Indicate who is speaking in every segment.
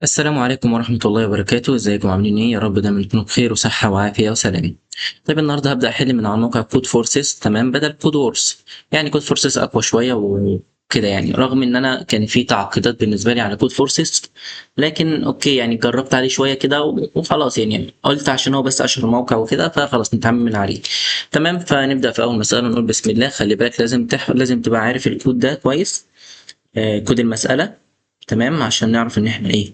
Speaker 1: السلام عليكم ورحمة الله وبركاته، ازيكم عاملين ايه؟ يا رب دايما تكونوا بخير وصحة وعافية وسلام. طيب النهارده هبدأ احل من على موقع كود فورسز، تمام، بدل كود وورس. يعني كود فورسز اقوى شوية وكده، يعني رغم ان انا كان في تعقيدات بالنسبة لي على كود فورسز، لكن اوكي يعني جربت عليه شوية كده وخلاص، يعني قلت عشان هو بس اشهر موقع وكده فخلاص نتعامل عليه. تمام، فنبدأ في اول مسألة نقول بسم الله. خلي بالك لازم تبقى عارف الكود ده كويس. كود المسألة، تمام، عشان نعرف ان احنا ايه،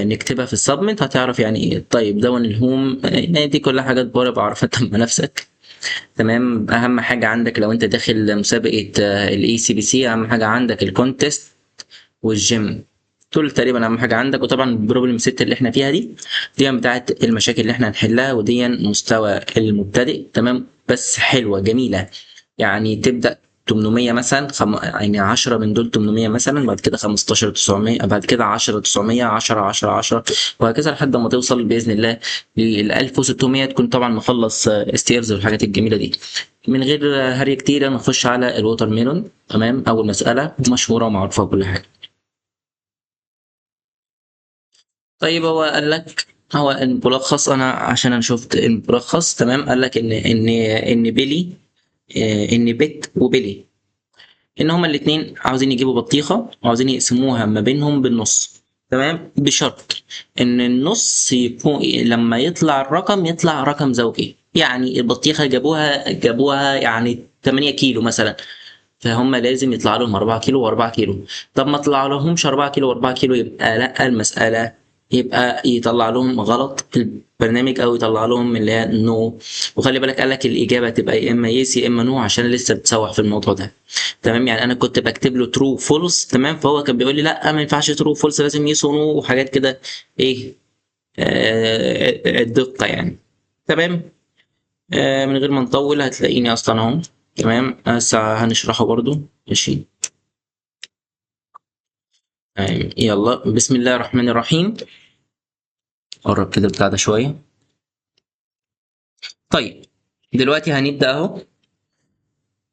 Speaker 1: نكتبها في السبمنت هتعرف يعني ايه. طيب دون الهوم، يعني دي كلها حاجات بره بعرفها مع نفسك. تمام، اهم حاجة عندك لو انت داخل مسابقة الاي سي بي سي، اهم حاجة عندك الكونتست والجيم. دول تقريبا اهم حاجة عندك. وطبعا البروبلم ست اللي احنا فيها دي بتاعت المشاكل اللي احنا هنحلها، ودي مستوى المبتدئ، تمام، بس حلوة جميلة. يعني تبدأ 800 مثلا، يعني 10 من دول 800 مثلا، بعد كده 15 900، بعد كده 10 900، 10 10 10، وهكذا لحد ما توصل بإذن الله لل 1600، تكون طبعا مخلص استيرز والحاجات الجميلة دي. من غير هري كتير نخش على الووتر ميلون. تمام، أول مسألة مشهورة ومعروفة وكل حاجة. طيب هو قال لك، هو الملخص انا عشان انا شفت الملخص، تمام، قال لك ان بيلي، ان بيت وبيلي، ان هما الاثنين عاوزين يجيبوا بطيخه وعاوزين يقسموها ما بينهم بالنص. تمام، بشرط ان النص يكون لما يطلع الرقم يطلع رقم زوجي. يعني البطيخه جابوها يعني 8 كيلو مثلا، فهم لازم يطلع لهم 4 كيلو و4 كيلو. طب ما طلع لهمش 4 كيلو و4 كيلو، يبقى لا المسألة، يبقى يطلع لهم غلط في البرنامج او يطلع لهم اللي هي نو. وخلي بالك قال لك الإجابة تبقى يا اما يس يا اما نو، عشان لسه بتسوح في الموضوع ده. تمام، يعني انا كنت بكتب له ترو فولس، تمام، فهو كان بيقول لي لا ما ينفعش ترو فولس، لازم يس ونو وحاجات كده. ايه، الدقة يعني. تمام. من غير ما نطول هتلاقيني اصلا اهو. تمام، هسه هنشرحه برضو. ماشي. يلا بسم الله الرحمن الرحيم. قرب كده بتاع ده شوية. طيب دلوقتي هنبدأ اهو.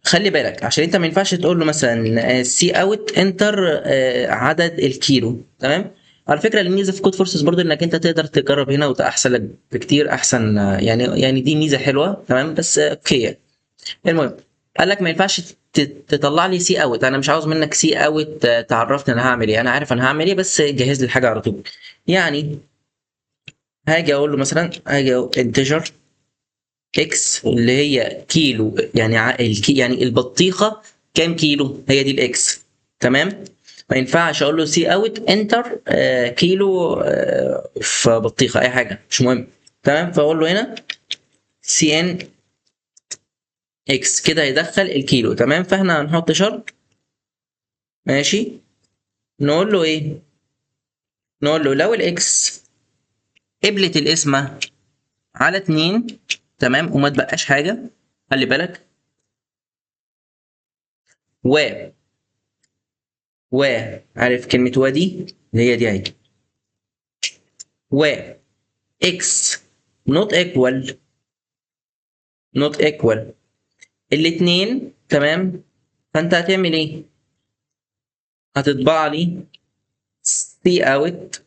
Speaker 1: خلي بالك عشان انت ما ينفعش تقول له مثلا سي اوت انتر عدد الكيلو. تمام، على فكره الميزه في كود فورسز برضو انك انت تقدر تجرب هنا وتحسن لك بكتير احسن، يعني دي ميزه حلوه، تمام، بس اوكي. المهم، قال لك ما ينفعش تطلع لي سي اوت. انا مش عاوز منك سي اوت تعرفني انا هعمل ايه، انا عارف انا هعمل ايه، بس جهز لي الحاجه على طول. يعني هاجي اقول له مثلا، هاجي انتجر اكس اللي هي كيلو، يعني يعني البطيخه كام كيلو، هي دي الاكس. تمام، ما ينفعش اقول له سي اوت انتر كيلو في بطيخه اي حاجه مش مهم. تمام، فاقول له هنا سي ان اكس، كده يدخل الكيلو. تمام، فاحنا هنحط شرط. ماشي، نقول له ايه، نقول له لو الاكس قبلت القسمه على 2، تمام، وما تبقاش حاجه، خلي بالك، و و عارف كلمة و دي اللي هي دي اهي، و اكس نوت ايكوال الاتنين، تمام، فانت هتعمل ايه؟ هتطبع لي سي اوت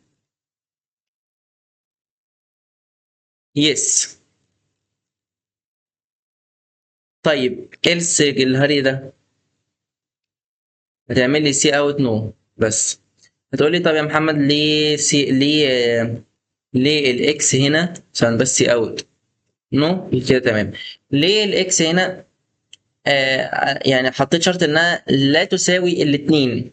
Speaker 1: يس. طيب إلس الهري ده هتعمل لي سي اوت نو بس. هتقول لي طب يا محمد ليه ليه الاكس هنا عشان بس سي اوت نو كده، تمام. ليه الاكس هنا يعني حطيت شرط انها لا تساوي الاتنين،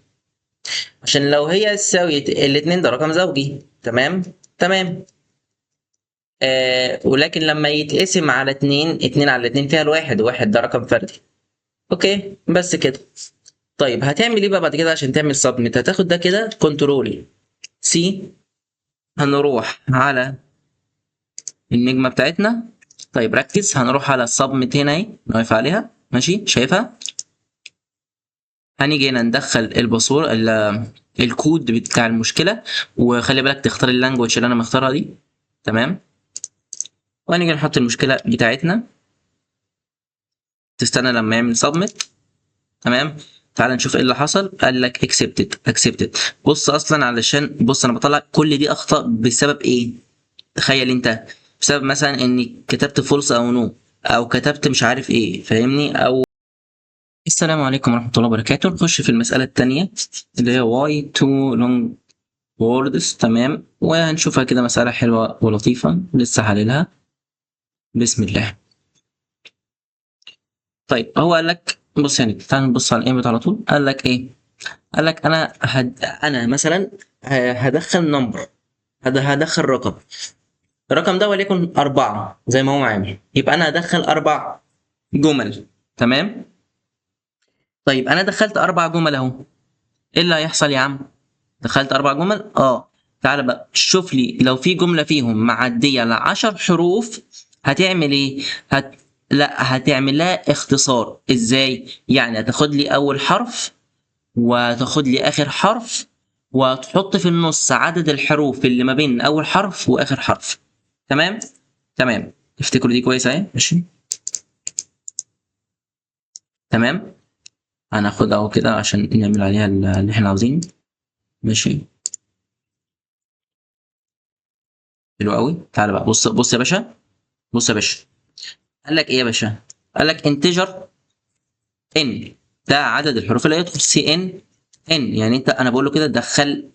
Speaker 1: عشان لو هي ساوية الاتنين ده رقم زوجي. تمام، تمام. ولكن لما يتقسم على اتنين، اتنين على اتنين فيها الواحد، واحد ده رقم فردي. اوكي بس كده. طيب هتعمل ايه بقى بعد كده عشان تعمل سبميت؟ هتاخد ده كده كنترول سي، هنروح على النجمة بتاعتنا. طيب ركز، هنروح على السبميت هنا اهي، نقف عليها، ماشي، شايفها؟ هنيجي هنا ندخل الباسورد الكود بتاع المشكلة، وخلي بالك تختار اللانجوج اللي انا مختارها دي. تمام، وهنيجي نحط المشكلة بتاعتنا، تستنى لما يعمل سبميت. تمام، تعال نشوف ايه اللي حصل. قال لك اكسبتد. بص اصلا علشان بص انا بطلع كل دي اخطاء بسبب ايه؟ تخيل انت، بسبب مثلا اني كتبت فولس او نو، او كتبت مش عارف ايه، فاهمني؟ او السلام عليكم ورحمة الله وبركاته. نخش في المسألة التانية اللي هي why two long words. تمام، وهنشوفها كده مسألة حلوة ولطيفة لسه حللها. بسم الله. طيب هو قال لك بص، يعني تعال نبص على الايمت على طول. قال لك ايه؟ قال لك انا مثلا هدخل نمبر، هدخل رقم. الرقم ده وليكن 4 زي ما هو عامل، يبقى انا هدخل 4 جمل. تمام. طيب انا دخلت 4 جمل اهو، ايه اللي هيحصل يا عم؟ دخلت 4 جمل، تعالى بقى شوف لي لو في جملة فيهم معدية ل10 حروف هتعمل ايه؟ لا، هتعمل لها اختصار. ازاي؟ يعني هتاخد لي اول حرف وتاخد لي اخر حرف، وتحط في النص عدد الحروف اللي ما بين اول حرف واخر حرف. تمام. تمام، افتكروا دي كويسه اهي. ماشي، تمام. هناخدها اهو كده عشان نعمل عليها اللي احنا عاوزينه. ماشي، حلو قوي. تعالى بقى بص، بص يا باشا، بص يا باشا. قال لك ايه يا باشا؟ قال لك انتجر ان، ده عدد الحروف اللي هيدخل سي ان. يعني انا بقول له كده دخل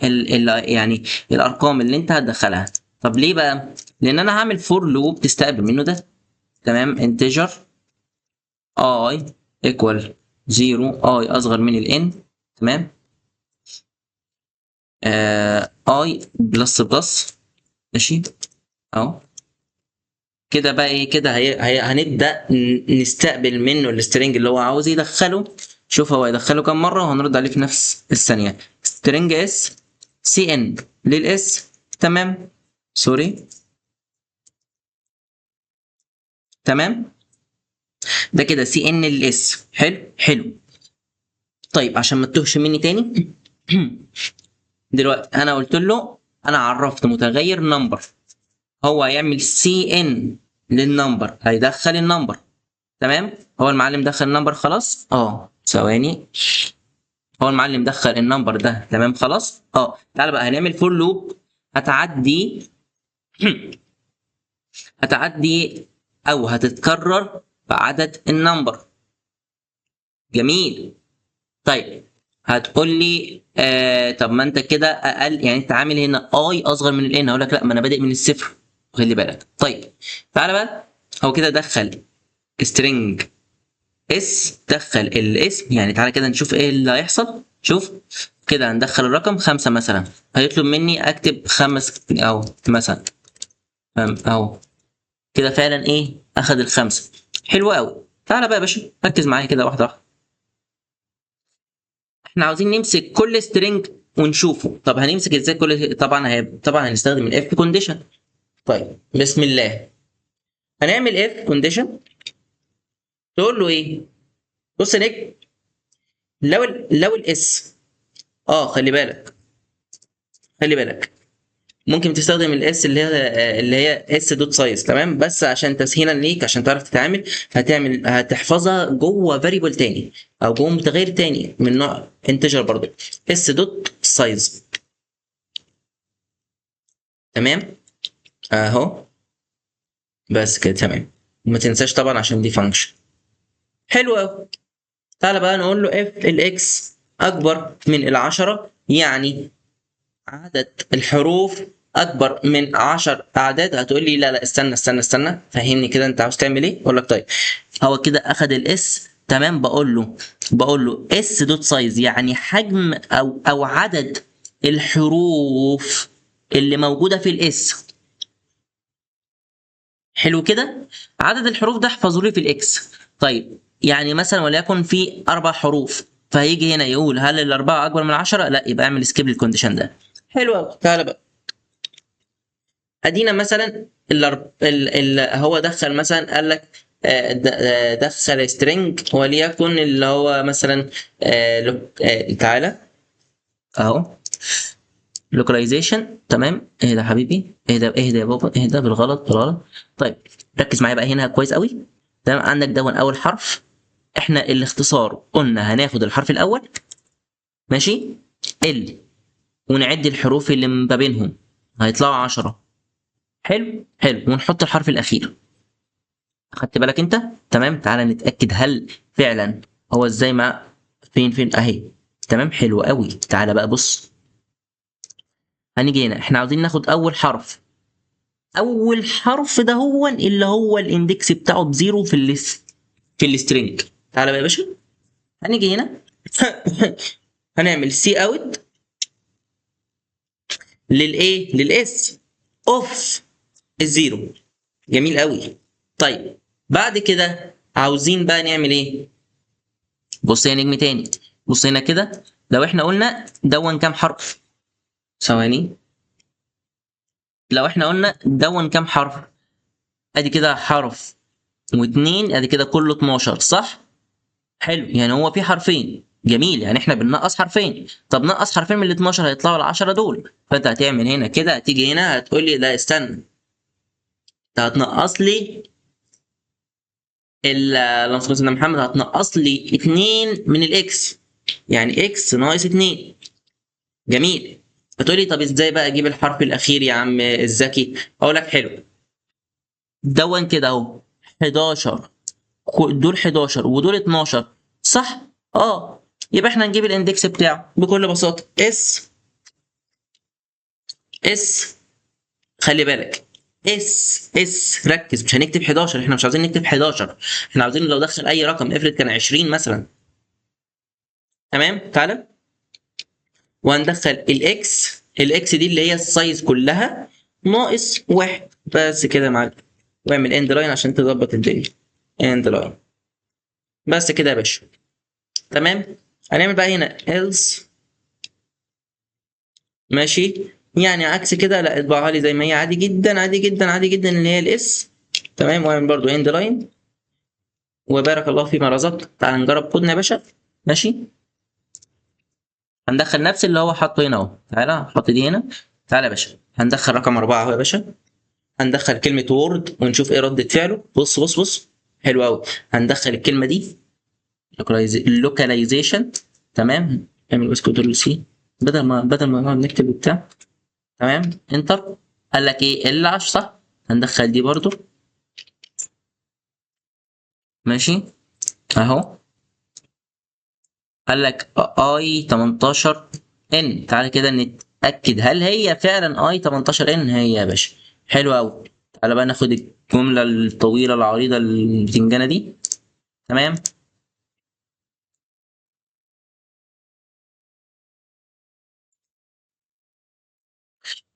Speaker 1: يعني الارقام اللي انت هتدخلها. طب ليه بقى؟ لان انا هعمل فور لوب تستقبل منه ده. تمام. انتجر اي ايكوال 0، اي اصغر من الان. تمام. اي بلس بلس. ماشي اهو. كده بقى ايه؟ كده هنبدا نستقبل منه السترنج اللي هو عاوز يدخله. شوف هو يدخله كام مره وهنرد عليه في نفس الثانيه. سترنج اس سي ان للاس. تمام. سوري. تمام. ده كده سي ان للاس. حلو حلو. طيب عشان ما تتوهش مني تاني دلوقتي انا قلت له انا عرفت متغير نمبر، هو هيعمل سي ان للنمبر، هيدخل النمبر. تمام. هو المعلم دخل النمبر خلاص. ثواني. هو المعلم دخل النمبر ده. تمام خلاص. تعالى بقى هنعمل فور لوب هتعدي هتعدي او هتتكرر بعدد النمبر. جميل. طيب هتقول لي طب ما انت كده اقل، يعني انت عامل هنا اي اصغر من الان. هقول لك لا، ما انا بادئ من الصفر، خلي بالك. طيب تعالى بقى، هو كده دخل string اس، دخل الاسم. يعني تعالى كده نشوف ايه اللي هيحصل. شوف كده، هندخل الرقم 5 مثلا، هيطلب مني اكتب 5 اهو مثلا. اهو كده فعلا ايه؟ اخد ال5. حلو قوي. تعالى بقى يا باشا ركز معايا كده واحده واحده. احنا عاوزين نمسك كل سترينج ونشوفه. طب هنمسك ازاي كل؟ طبعا هنستخدم الاف كونديشن. طيب بسم الله. هنعمل اف كونديشن تقول له ايه؟ بص ليك، لو الاس، خلي بالك، خلي بالك، ممكن تستخدم الاس اللي هي اس دوت سايز. تمام. بس عشان تسهيلا ليك عشان تعرف تتعامل، هتحفظها جوه فاريبل تاني او جوه متغير تاني من نوع انتجر برضو، اس دوت سايز. تمام اهو. بس كده تمام. وما تنساش طبعا عشان دي فانكشن. حلو قوي. تعالى بقى نقول له اف الاكس اكبر من العشرة، يعني عدد الحروف اكبر من 10 اعداد. هتقول لي لا استنى استنى استنى، فهمني كده انت عاوز تعمل ايه. اقول لك طيب، هو كده اخد الاس. تمام. بقول له اس دوت سايز، يعني حجم او عدد الحروف اللي موجوده في الاس. حلو كده. عدد الحروف ده احفظوا لي في الاكس. طيب يعني مثلا وليكن في 4 حروف، فهيجي هنا يقول هل الاربعه اكبر من 10؟ لا، يبقى اعمل سكيب للكونديشن ده. حلو قوي. تعالى بقى ادينا مثلا هو دخل مثلا، قال لك دخل سترينج وليكن اللي هو مثلا تعالى اهو لوكاليزيشن. تمام. اهدى يا حبيبي، اهدى يا بابا، اهدى بالغلط بالغلط. طيب ركز معايا بقى هنا كويس قوي. تمام. عندك دون اول حرف، احنا الاختصار قلنا هناخد الحرف الاول ماشي ال ونعد الحروف اللي ما بينهم هيطلعوا 10. حلو حلو، ونحط الحرف الاخير. خدت بالك انت؟ تمام. تعالى نتاكد هل فعلا هو ازاي مع فين اهي. تمام حلو قوي. تعالى بقى بص، هنيجي هنا احنا عاوزين ناخد اول حرف. اول حرف ده هو اللي هو الاندكس بتاعه بزيرو في السترينج. تعالى بقى يا باشا، هنيجي هنا هنعمل سي اوت للايه للاس اوف الزيرو. جميل قوي. طيب بعد كده عاوزين بقى نعمل ايه؟ بص يا نجم تاني، بص هنا كده. لو احنا قلنا دون كام حرف، ثواني، لو احنا قلنا دون كام حرف، ادي كده حرف واتنين، ادي كده كله 12 صح؟ حلو، يعني هو في حرفين. جميل، يعني احنا بننقص حرفين. طب نقص حرفين من ال 12 هيطلعوا ال 10 دول. فانت هتعمل هنا كده، هتيجي هنا هتقول لي لا استنى، انت هتنقص لي اللهم صل على سيدنا محمد، هتنقص لي 2 من الاكس، يعني اكس ناقص 2. جميل. هتقول لي طب ازاي بقى اجيب الحرف الاخير يا عم الذكي؟ اقول لك حلو، دون كده اهو 11، دول 11 ودول 12 صح؟ اه. يبقى احنا نجيب الاندكس بتاعه بكل بساطه اس. خلي بالك اس ركز، مش هنكتب 11، احنا مش عاوزين نكتب 11، احنا عاوزين لو دخل اي رقم، افرض كان 20 مثلا. تمام. تعالى وهندخل الاكس دي اللي هي السايز كلها ناقص واحد بس كده يا معلم. واعمل اند لاين عشان تظبط الدنيا. اند لاين بس كده يا باشا. تمام. هنعمل بقى هنا else ماشي، يعني عكس كده لا اطبعها لي زي ما هي عادي جدا عادي جدا عادي جدا اللي هي الاس. تمام. واعمل برضو اند لاين وبارك الله فيما رزقت. تعال نجرب كودنا يا باشا. ماشي. هندخل نفس اللي هو حاطه هنا اهو. تعالى حط دي هنا. تعالى يا باشا، هندخل رقم 4 اهو يا باشا. هندخل كلمة وورد ونشوف ايه ردة فعله. بص بص بص، حلو قوي. هندخل الكلمة دي لوكاليزيشن. تمام. اعمل بس كنترول سي، بدل ما نقعد نكتب وبتاع. تمام. انتر. قال لك ايه ال 10 صح؟ هندخل دي برضو. ماشي اهو. قال لك اي 18 ان. تعالى كده نتاكد هل هي فعلا اي 18 ان. هي يا باشا. حلو قوي. تعالى بقى ناخد الجمله الطويله العريضه البتنجانه دي. تمام.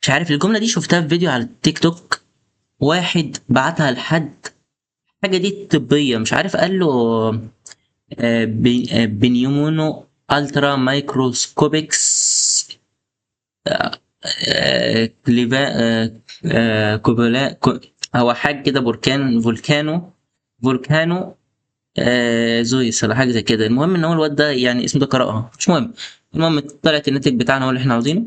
Speaker 1: مش عارف الجمله دي شفتها في فيديو على التيك توك، واحد بعتها لحد، حاجه دي طبيه مش عارف، قال له بنيومونو الترا مايكروسكوبكس كوبولا هو حاجه كده بركان فولكانو زويس ولا حاجه زي كده. المهم ان هو الواد ده يعني اسمه ده قراءه مش مهم. المهم طلعت الناتج بتاعنا هو اللي احنا عاوزينه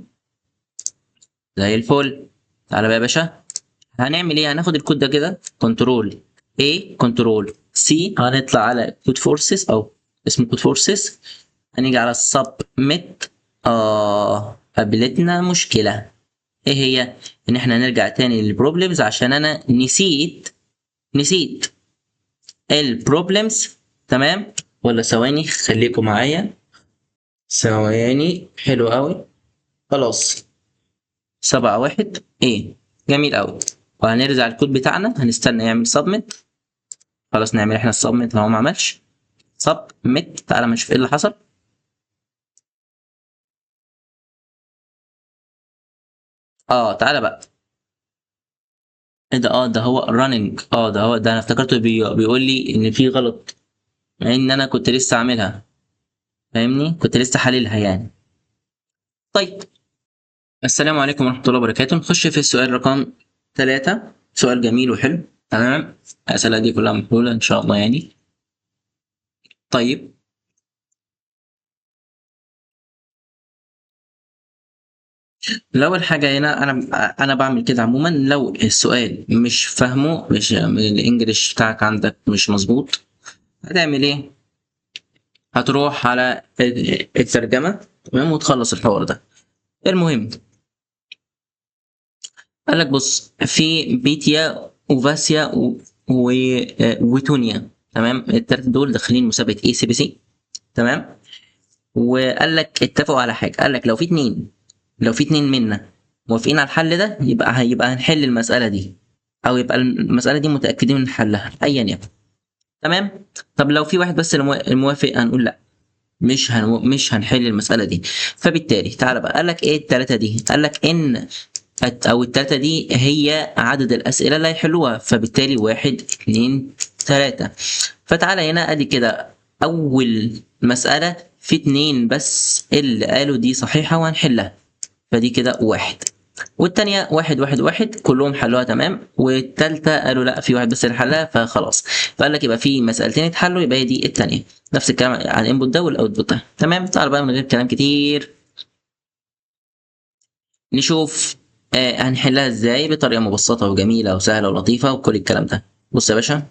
Speaker 1: زي الفل. تعالى بقى يا باشا، هنعمل ايه؟ هناخد الكود ده كده كنترول A كنترول C، هنطلع على كود فورسز او اسمه كود فورسز. هنيجي على السبميت. قابلتنا مشكلة. ايه هي؟ ان احنا نرجع تاني للبروبلمز عشان انا نسيت البروبلمز. تمام. ولا ثواني خليكم معايا، ثواني. حلو قوي. خلاص 7 1 ايه. جميل قوي. وهنرجع الكود بتاعنا، هنستنى يعمل سبميت. خلاص نعمل احنا السبميت لو ما عملش سبميت. تعالى ما نشوف ايه اللي حصل. تعالى بقى. ايه ده؟ ده هو راننج. ده هو ده، انا افتكرته بيقول لي ان في غلط، مع ان انا كنت لسه عاملها. فاهمني؟ كنت لسه حللها يعني. طيب السلام عليكم ورحمة الله وبركاته. نخش في السؤال رقم 3. سؤال جميل وحلو. تمام. الأسئلة دي كلها محلولة إن شاء الله يعني. طيب لو الحاجة هنا أنا بعمل كده عموما، لو السؤال مش فاهمه، مش الإنجليش بتاعك عندك مش مظبوط، هتعمل إيه؟ هتروح على الترجمة تمام وتخلص الحوار ده. المهم قال لك بص في بيتيا وفاسيا وتونيا، تمام، التلاتة دول داخلين مسابقة اي سي بي سي، تمام. وقال لك اتفقوا على حاجة، قال لك لو في اتنين منا موافقين على الحل ده هيبقى هنحل المسألة دي، او يبقى المسألة دي متأكدين من حلها ايا يكن، تمام. طب لو في واحد بس الموافق هنقول لا، مش هنحل المسألة دي. فبالتالي تعالى بقى، قال لك ايه التلاتة دي؟ قال لك ان او التلاتة دي هي عدد الأسئلة اللي هيحلوها، فبالتالي واحد اتنين تلاتة. فتعالى هنا ادي كده اول مسألة في اتنين بس اللي قالوا دي صحيحة وهنحلها، فدي كده واحد. والتانية واحد واحد واحد كلهم حلوها تمام، والتالتة قالوا لا في واحد بس اللي حلها فخلاص. فقال لك يبقى في مسألتين اتحلوا، يبقى هي دي التانية. نفس الكلام على الانبوت ده والاوتبوت ده، تمام. تعال بقى من غير كلام كتير نشوف هنحلها ازاي بطريقة مبسطة وجميلة وسهلة ولطيفة وكل الكلام ده. بص يا باشا،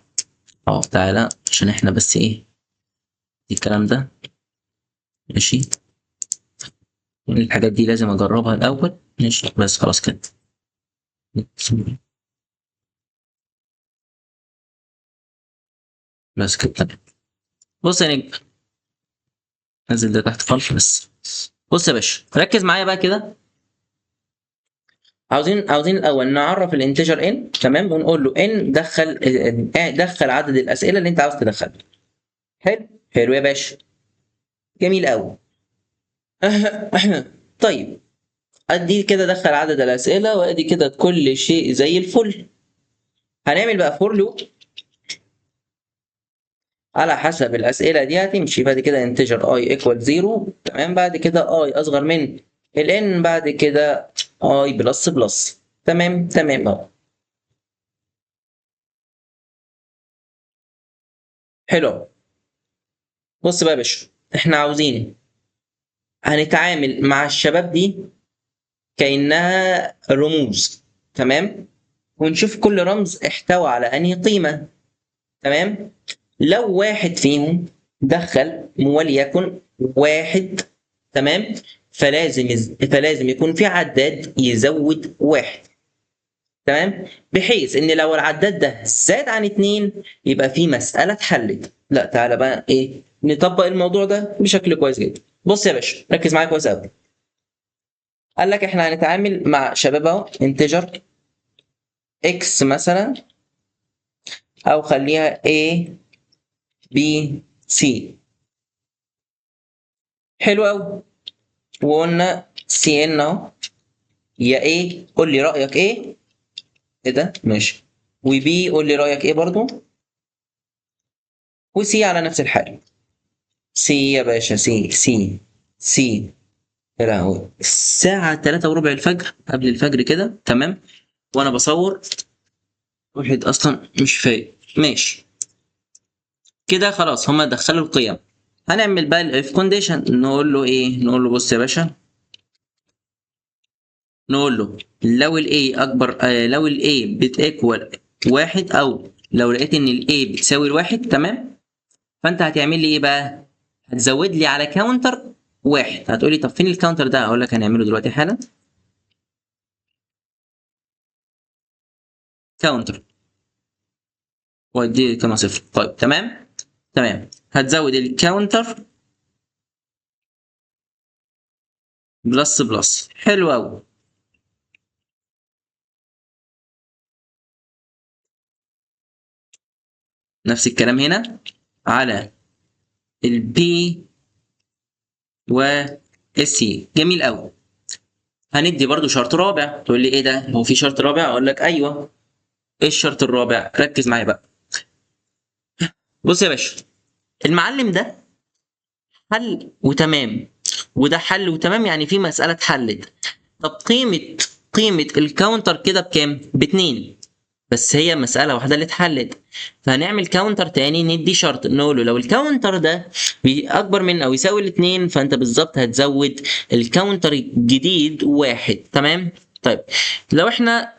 Speaker 1: تعالى عشان احنا بس ايه الكلام ده ماشي، الحاجات دي لازم اجربها الاول ماشي، بس خلاص كده. بس كده تمام. بص يا نجم، نزل ده تحت خالص بس. بص يا باشا ركز معايا بقى كده. عاوزين الاول نعرف الانتجر ان، تمام، ونقول له ان دخل عدد الاسئله اللي انت عاوز تدخلها. حلو حلو يا باشا، جميل قوي. طيب ادي كده دخل عدد الاسئله، وادي كده كل شيء زي الفل. هنعمل بقى فور لوب على حسب الاسئله دي هتمشي. بعد كده انتجر اي ايكوال 0، تمام. بعد كده اي اصغر من الان، بعد كده اي بلس بلس، تمام تمام اهو. حلو. بص بقى يا باشا، احنا عاوزين هنتعامل مع الشباب دي كأنها رموز، تمام، ونشوف كل رمز احتوى على انهي قيمة، تمام. لو واحد فيهم دخل وليكن واحد، تمام، فلازم يكون في عداد يزود واحد، تمام، بحيث ان لو العداد ده زاد عن اتنين يبقى في مسألة اتحلت. لا تعالى بقى ايه نطبق الموضوع ده بشكل كويس جدا. بص يا باشا ركز معايا كويس قوي. قال لك احنا هنتعامل مع شباب اهو انتجر اكس مثلا، او خليها A B C. حلو قوي. وقلنا سي ان اهو، يا ايه قول لي رايك ايه، ايه ده ماشي، وبي قول لي رايك ايه برضو، وسي على نفس الحال. سي يا باشا، سي. يا لهوي، الساعة 3 وربع الفجر، قبل الفجر كده، تمام، وانا بصور واحد اصلا مش فايق ماشي. كده خلاص هما دخلوا القيم. هنعمل بقى الاف كونديشن، نقول له ايه، نقول له بص يا باشا، نقول له لو الاي اكبر لو الاي بتيكوال واحد، او لو لقيت ان الاي بتساوي الواحد، تمام، فانت هتعمل لي ايه بقى؟ هتزود لي على كاونتر واحد. هتقول لي طب فين الكاونتر ده؟ اقول لك هنعمله دلوقتي حالا. كاونتر وادي كما صفر. طيب تمام تمام. هتزود الكاونتر بلس بلس، حلو قوي. نفس الكلام هنا على البي والسي، جميل قوي. هندي برضو شرط رابع. تقول لي ايه ده، هو في شرط رابع؟ اقول لك ايوه. ايه الشرط الرابع؟ ركز معايا بقى. بص يا باشا، المعلم ده حل وتمام، وده حل وتمام، يعني في مسألة اتحلت. طب قيمة الكاونتر كده بكام؟ باتنين، بس هي مسألة واحدة اللي اتحلت. فهنعمل كاونتر تاني، ندي شرط نقوله لو الكاونتر ده أكبر من أو يساوي الاتنين، فأنت بالظبط هتزود الكاونتر الجديد واحد، تمام؟ طيب لو احنا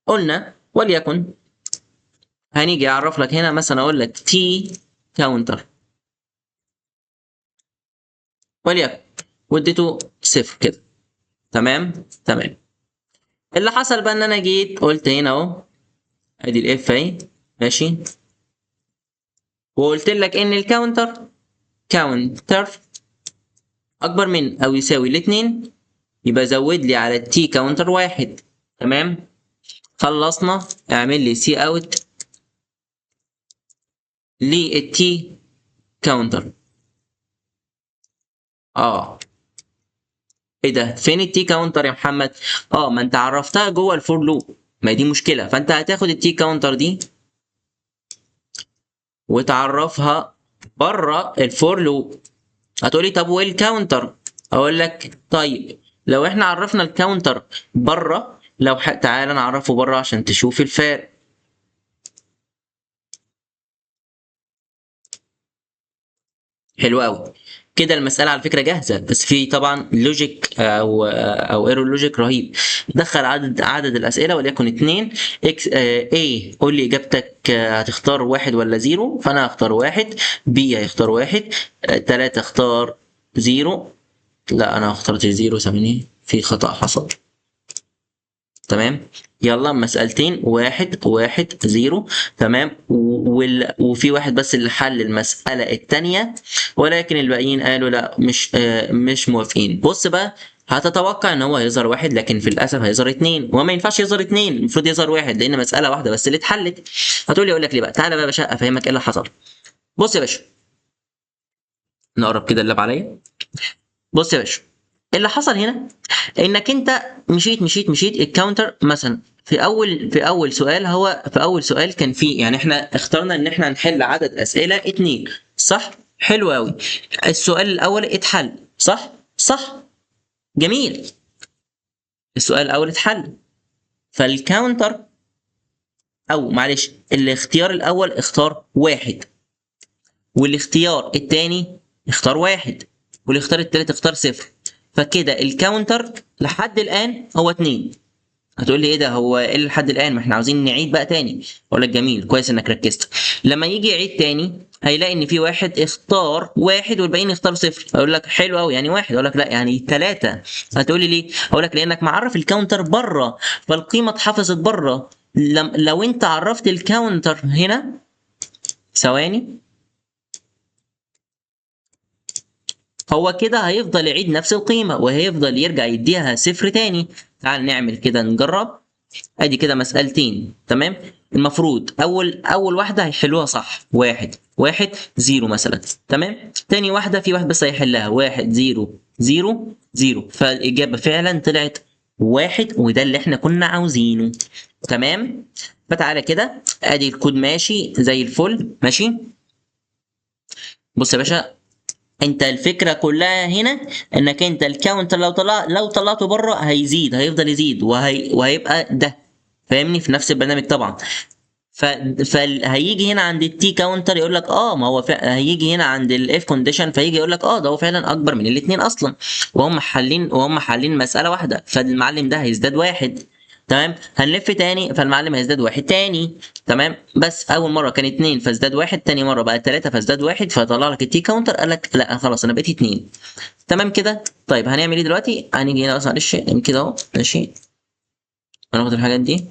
Speaker 1: قلنا وليكن هنيجي أعرف لك هنا مثلا، أقول لك تي كاونتر وليكن واديته صفر كده. تمام تمام. اللي حصل بقى ان انا جيت قلت هنا اهو، ادي الاف اهي ماشي، وقلت لك ان الكاونتر اكبر من او يساوي الاتنين، يبقى زود لي على التي كاونتر واحد. تمام. خلصنا، اعمل لي سي اوت للتي كاونتر. اه ايه ده، فين التي كاونتر يا محمد؟ ما انت عرفتها جوه الفور لوب، ما دي مشكله. فانت هتاخد التي كاونتر دي وتعرفها بره الفور لوب. هتقولي طب والكاونتر؟ اقول لك طيب، لو احنا عرفنا الكاونتر بره، تعالى نعرفه بره عشان تشوف الفرق. حلو قوي. كده المسألة على فكرة جاهزة، بس في طبعا لوجيك او ايرور لوجيك رهيب. دخل عدد الأسئلة وليكن 2. اكس A قول لي إجابتك هتختار واحد ولا زيرو، فأنا هختار واحد. B هيختار واحد. 3 اختار زيرو. لا أنا اخترت زيرو، ثواني في خطأ حصل. تمام. يلا مسألتين، واحد واحد زيرو. تمام. وفي واحد بس اللي حل المسألة التانية، ولكن الباقيين قالوا لا مش موافقين. بص بقى، هتتوقع ان هو هيظهر واحد، لكن في الاسف هيظهر اتنين، وما ينفعش يظهر اتنين، المفروض يظهر واحد لان مسألة واحدة بس اللي اتحلت. هتقولي اقول لك ليه بقى، تعالى بقى يا باشا افهمك ايه اللي حصل. بص يا باشا، نقرب كده اللاب عليا. بص يا باشا، اللي حصل هنا انك انت مشيت الكاونتر مثلا في اول سؤال كان فيه، يعني احنا اخترنا ان احنا نحل عدد اسئله اتنين، صح؟ حلو قوي. السؤال الاول اتحل، صح؟ صح. جميل. السؤال الاول اتحل، فالكاونتر او معلش الاختيار الاول اختار واحد، والاختيار التاني اختار واحد، والاختيار التالت اختار صفر. فكده الكاونتر لحد الان هو اتنين. هتقول لي ايه ده، هو ايه اللي لحد الان؟ ما احنا عاوزين نعيد بقى تاني. اقول لك جميل، كويس انك ركزت. لما يجي يعيد تاني هيلاقي ان في واحد اختار واحد والباقيين اختاروا صفر. اقول لك حلو قوي، يعني واحد. اقول لك لا يعني ثلاثه. هتقول لي ليه؟ اقول لك لانك معرف الكاونتر بره، فالقيمه اتحفظت بره. لو انت عرفت الكاونتر هنا، ثواني، هو كده هيفضل يعيد نفس القيمه وهيفضل يرجع يديها صفر تاني. تعال نعمل كده نجرب. ادي كده مسألتين. تمام. المفروض اول واحده هيحلوها صح، واحد واحد زيرو مثلا. تمام. تاني واحده في واحد بس هيحلها، واحد زيرو زيرو زيرو، فالاجابه فعلا طلعت واحد، وده اللي احنا كنا عاوزينه. تمام. فتعالى كده، ادي الكود ماشي زي الفل ماشي. بص يا باشا، انت الفكره كلها هنا انك انت الكاونتر لو طلعته بره هيزيد، هيفضل يزيد وهيبقى ده، فاهمني؟ في نفس البرنامج طبعا. فهيجي هنا عند التي كاونتر يقول لك ما هو هيجي هنا عند الاف كونديشن فيجي يقول لك ده هو فعلا اكبر من الاثنين اصلا، وهم حالين مساله واحده، فالمعلم ده هيزداد واحد. تمام. هنلف تاني فالمعلم هيزداد واحد تاني. تمام. بس اول مره كان اتنين فازداد واحد، تاني مره بقى تلاته فازداد واحد، فطلع لك التي كاونتر قال لك لا خلاص انا بقيت اتنين. تمام كده. طيب هنعمل ايه دلوقتي؟ هنيجي هنا بس معلش نعمل كده اهو ماشي. هناخد الحاجات دي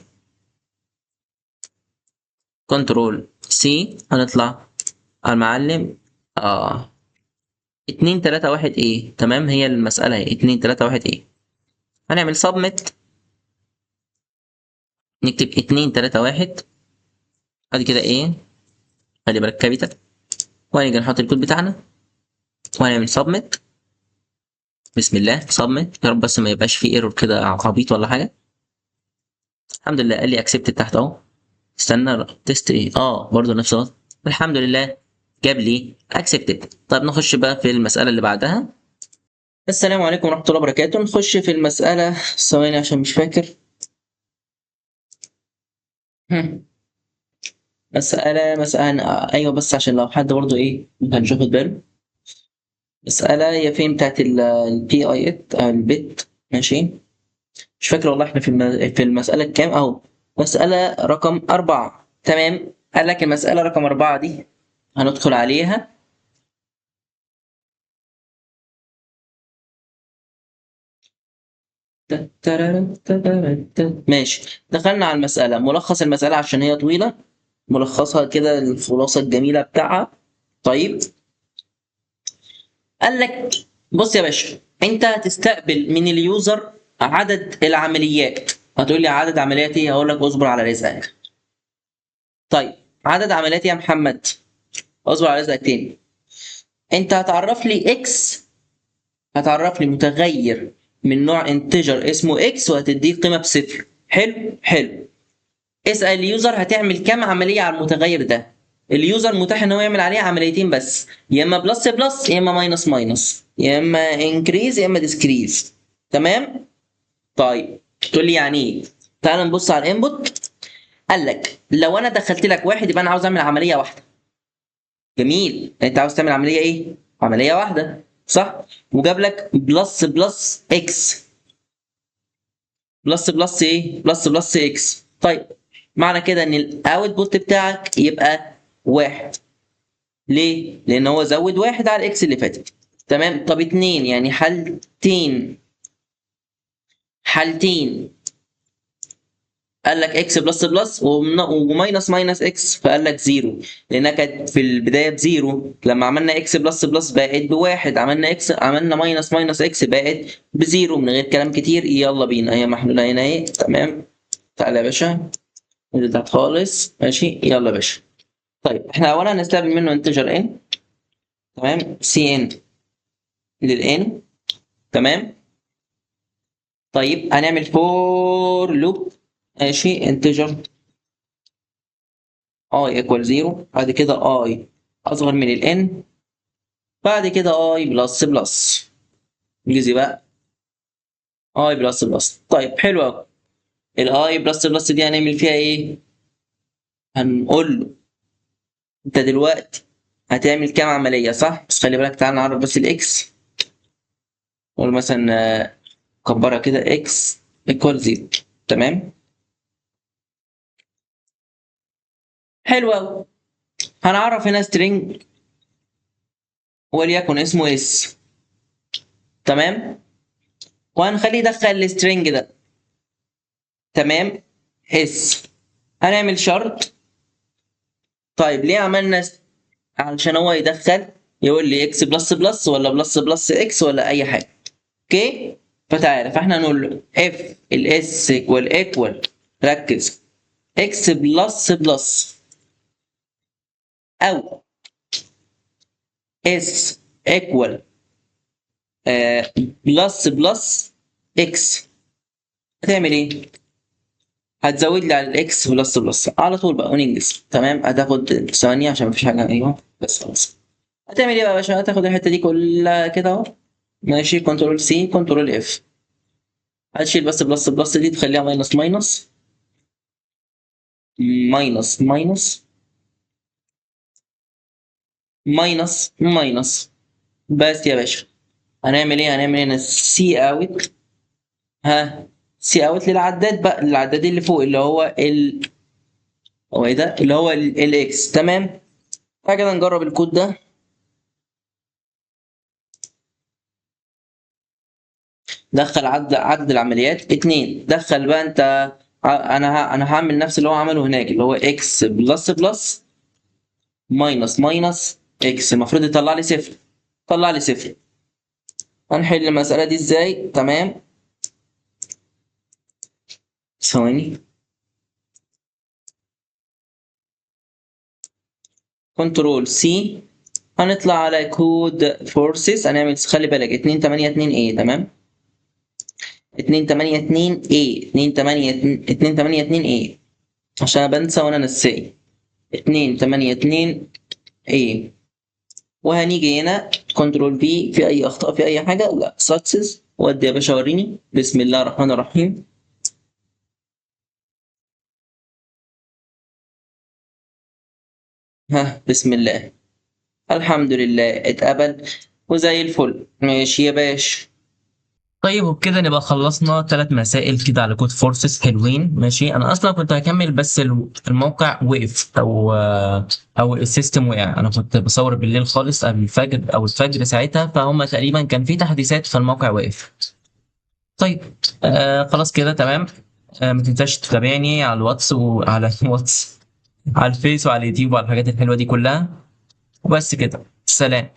Speaker 1: كنترول سي، هنطلع على المعلم. اه 2 3 1 ايه. تمام، هي المسألة اهي 2 3 1 ايه. هنعمل سبميت، نكتب 2 3 1. بعد كده ايه، خلي بالك كابيتال، وهنيجي نحط الكود بتاعنا وهنعمل سبميت. بسم الله سبميت، يا رب بس ما يبقاش فيه ايرور كده عبيط ولا حاجة. الحمد لله قال لي اكسبت تحت اهو. استنى تيست ايه، برضه نفس الغلط. الحمد لله جاب لي اكسبتد. طيب نخش بقى في المسألة اللي بعدها. السلام عليكم ورحمة الله وبركاته. نخش في المسألة، ثواني عشان مش فاكر. هم. مسألة أيوه، بس عشان لو حد برضه ما كانش واخد باله. مسألة هي فين بتاعت البي اي ات البت ماشي. مش فاكر والله احنا في المسألة الكام أهو. مسألة رقم 4. تمام. قال لك المسألة رقم 4 دي هندخل عليها. ماشي، دخلنا على المسألة. ملخص المسألة عشان هي طويلة، ملخصها كده الخلاصة الجميلة بتاعها. طيب، قال لك بص يا باشا، انت هتستقبل من اليوزر عدد العمليات. هتقول لي عدد عمليات ايه؟ هقول لك اصبر على رزقك. طيب، عدد عمليات يا محمد؟ اصبر على رزقك تاني. انت هتعرف لي اكس، هتعرف لي متغير من نوع انتجر اسمه اكس وهتديه قيمه بصفر. حلو حلو. اسال اليوزر هتعمل كام عمليه على المتغير ده. اليوزر متاح ان هو يعمل عليه عمليتين بس، يا اما بلس بلس يا اما ماينس ماينس، يا اما انكريز يا اما ديسكريز. تمام. طيب، تقول لي يعني ايه؟ تعال نبص على الانبوت. قال لك لو انا دخلت لك واحد يبقى انا عاوز اعمل عمليه واحده. جميل، انت عاوز تعمل عمليه ايه؟ عمليه واحده، صح؟ وجاب لك بلس بلس اكس. بلس بلس ايه؟ بلس بلس اكس. طيب، معنى كده ان الاوتبوت بتاعك يبقى واحد. ليه؟ لان هو زود واحد على الاكس اللي فاتت. تمام. طب اتنين، يعني حالتين، حالتين. قال لك اكس بلس بلس وماينس ماينس اكس، فقال لك زيرو، لانها كانت في البدايه بزيرو. لما عملنا اكس بلس بلس بقت بواحد، عملنا اكس، عملنا ماينس ماينس اكس بقت بزيرو. من غير كلام كتير، يلا بينا، هي محلوله هنا اهي. تمام. تعالى يا باشا، اللي تحت خالص. ماشي، يلا يا باشا. طيب، احنا اولا هنستقبل منه انتجر ان. تمام، سي ان للان. تمام. طيب، هنعمل فور لوب. ماشي، انتجر اي ايكوال زيرو، بعد كده اي اصغر من الان، بعد كده اي بلس بلس. انجزي بقى، اي بلس بلس. طيب، حلو قوي. الاي بلس بلس دي هنعمل فيها ايه؟ هنقول له انت دلوقتي هتعمل كام عمليه، صح؟ بس خلي بالك، تعال نعرف بس الاكس. نقول مثلا كبرها كده، اكس ايكوال زيرو. تمام. حلو قوي. هنعرف هنا سترينج وليكن اسمه اس. تمام. وهنخليه يدخل السترينج ده. تمام. اس. هنعمل شرط. طيب، ليه عملنا علشان هو يدخل، يقول لي اكس بلس بلس ولا بلس بلس اكس ولا اي حاجه. اوكي. فتعالى، فاحنا نقول له اف الاس ايكوال، ركز، اكس بلس بلس او اس ايكوال بلس بلس اكس. هتعمل ايه؟ هتزود لي على الاكس بلس بلس على طول بقى وننجز. تمام. هتاخد ثواني عشان مفيش حاجه. ايوه، بس خلاص. هتعمل ايه بقى يا باشا؟ هتاخد الحته دي كلها كده اهو. ماشي، كنترول سي كنترول اف. هتشيل بس بلس بلس دي، تخليها ماينس ماينس، ماينس ماينس، ماينس ماينس. بس يا باشا، هنعمل ايه؟ هنعمل هنا سي اوت. ها، سي اوت للعداد بقى، العداد اللي فوق اللي هو هو ايه ده؟ اللي هو الاكس. تمام. تعالى كده نجرب الكود ده. دخل عدد العمليات اتنين. دخل بقى انت. انا هعمل نفس اللي هو عمله هناك، اللي هو اكس بلس بلس ماينس ماينس اكس. المفروض يطلع لي صفر. طلع لي صفر. هنحل المسألة دي ازاي؟ تمام. ثواني. كنترول سي. هنطلع على كود فورسز. هنعمل، خلي بالك، 282 ايه. تمام. 282 ايه 282 ايه، عشان أنا بنسى وانا نساي. 282 ايه. وهنيجي هنا كنترول في اي اخطاء في اي حاجه؟ لا، سكسس. ودي يا باشا وريني. بسم الله الرحمن الرحيم. ها، بسم الله. الحمد لله اتقبل وزي الفل. ماشي يا باشا. طيب، وبكده نبقى خلصنا 3 مسائل كده على كود فورسز حلوين. ماشي، انا اصلا كنت هكمل بس الموقع وقف، او السيستم وقع. انا كنت بصور بالليل خالص قبل الفجر او الفجر ساعتها، فهم تقريبا كان في تحديثات فالموقع وقف. طيب خلاص كده تمام. ما تنساش تتابعني على الواتس وعلى الواتس، على الفيس وعلى اليوتيوب وعلى الحاجات الحلوة دي كلها. وبس كده، سلام.